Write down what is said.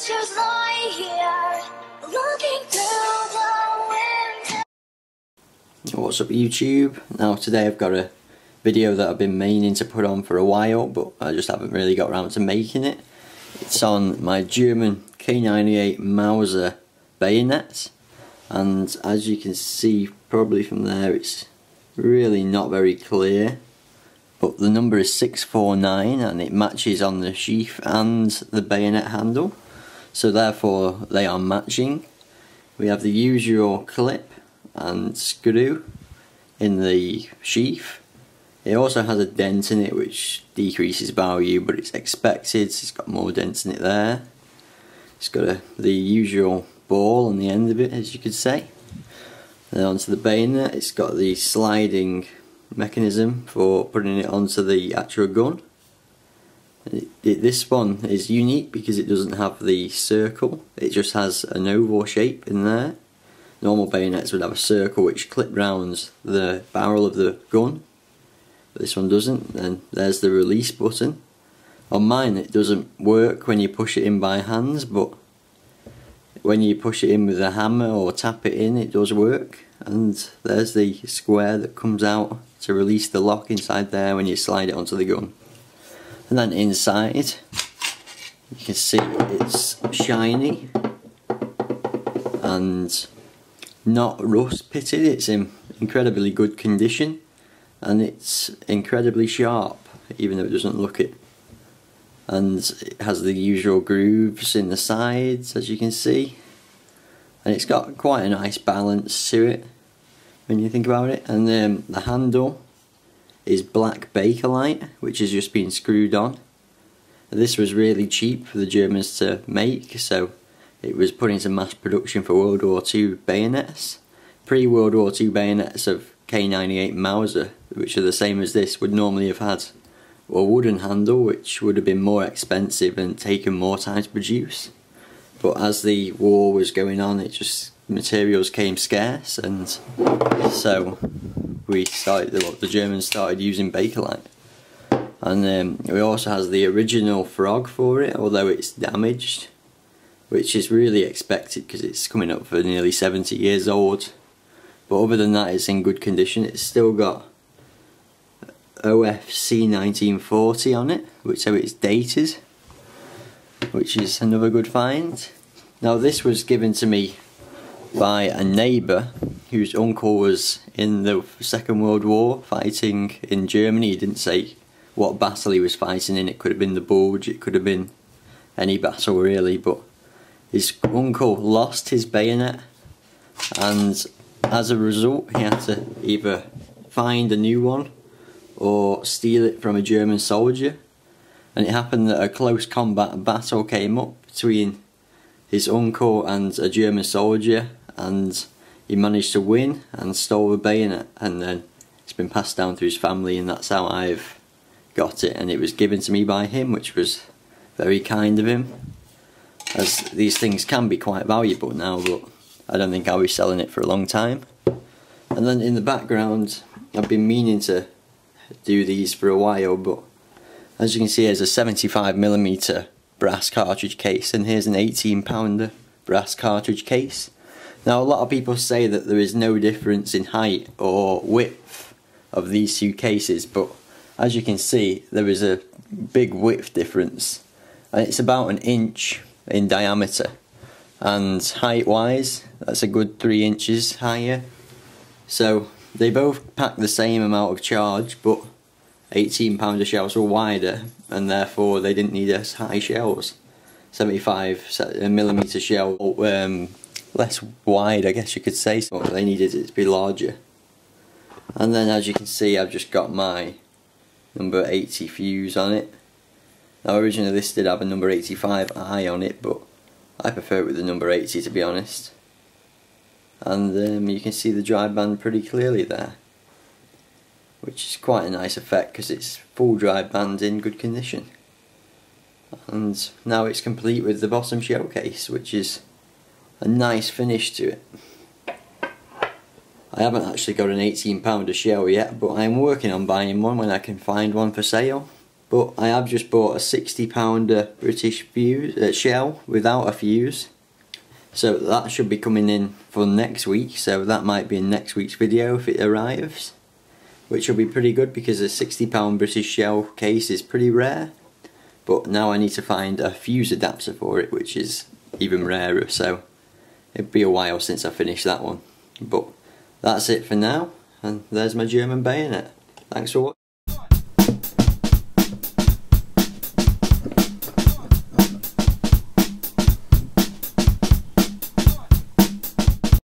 just lie here, looking through the window. What's up YouTube? Now today I've got a video that I've been meaning to put on for a while, but I just haven't really got around to making it. It's on my German K98 Mauser bayonets, and as you can see probably from there, it's really not very clear, but the number is 649 and it matches on the sheath and the bayonet handle, so therefore they are matching. We have the usual clip and screw in the sheath. It also has a dent in it which decreases value, but it's expected. It's got more dents in it there. It's got the usual ball on the end of it, as you could say. Then onto the bayonet, it's got the sliding mechanism for putting it onto the actual gun. This one is unique because it doesn't have the circle, it just has an oval shape in there. Normal bayonets would have a circle which clip round the barrel of the gun, but this one doesn't. And there's the release button. On mine it doesn't work when you push it in by hands, but when you push it in with a hammer or tap it in, it does work. And there's the square that comes out to release the lock inside there when you slide it onto the gun. And then inside you can see it's shiny and not rust pitted. It's in incredibly good condition and it's incredibly sharp, even though it doesn't look it. And it has the usual grooves in the sides, as you can see, and it's got quite a nice balance to it when you think about it. And the handle is black Bakelite, which has just been screwed on. This was really cheap for the Germans to make, so it was put into mass production for World War II bayonets. Pre-World War II bayonets of K98 Mauser, which are the same as this, would normally have had a wooden handle, which would have been more expensive and taken more time to produce. But as the war was going on, materials came scarce, and so the Germans started using Bakelite. And it also has the original frog for it, although it's damaged, which is really expected because it's coming up for nearly 70 years old. But other than that, it's in good condition. It's still got OFC 1940 on it, so it's dated, which is another good find. Now this was given to me by a neighbour whose uncle was in the Second World War fighting in Germany. He didn't say what battle he was fighting in. It could have been the Bulge, it could have been any battle really, but his uncle lost his bayonet, and as a result he had to either find a new one or steal it from a German soldier. And it happened that a close combat battle came up between his uncle and a German soldier, and he managed to win and stole the bayonet, and then it's been passed down through his family, and that's how I've got it. And it was given to me by him, which was very kind of him, as these things can be quite valuable now, but I don't think I'll be selling it for a long time. And then in the background, I've been meaning to do these for a while, but as you can see, there's a 75mm brass cartridge case, and here's an 18-pounder brass cartridge case. Now a lot of people say that there is no difference in height or width of these two cases, but as you can see there is a big width difference, and it's about 1 inch in diameter, and height wise that's a good 3 inches higher. So they both pack the same amount of charge, but 18-pounder shells were wider, and therefore they didn't need as high shells. 75mm shell, less wide I guess you could say, so they needed it to be larger. And then as you can see, I've just got my number 80 fuse on it. Now originally this did have a number 85i on it, but I prefer it with the number 80 to be honest. And you can see the dry band pretty clearly there, which is quite a nice effect because it's full dry band in good condition. And now it's complete with the bottom shell case, which is a nice finish to it. I haven't actually got an 18-pounder shell yet, but I'm working on buying one when I can find one for sale. But I have just bought a £60 British fuse, shell without a fuse. So that should be coming in for next week, so that might be in next week's video if it arrives. Which will be pretty good because a £60 British shell case is pretty rare. But now I need to find a fuse adapter for it, which is even rarer, so it'll be a while since I finish that one. But that's it for now, and there's my German bayonet. Thanks for watching.